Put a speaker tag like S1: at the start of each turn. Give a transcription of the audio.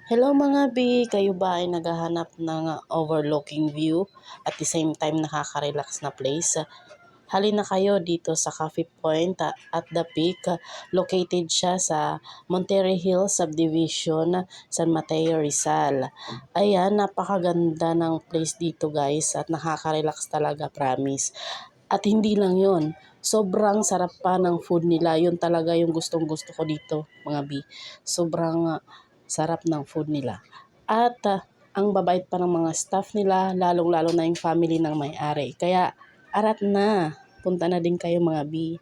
S1: Hello mga B, kayo ba ay naghahanap ng overlooking view at the same time nakaka-relax na place? Halina kayo dito sa Coffee Point at the Peak. Located siya sa Monterey Hills Subdivision, San Mateo, Rizal. Ayan, napakaganda ng place dito guys at nakaka-relax talaga, promise. At hindi lang yon, sobrang sarap pa ng food nila. Yun talaga yung gustong gusto ko dito mga B. Sobrang sarap ng food nila. At ang babait pa ng mga staff nila, lalong-lalo na yung family ng may-ari. Kaya arat na, punta na din kayo mga B.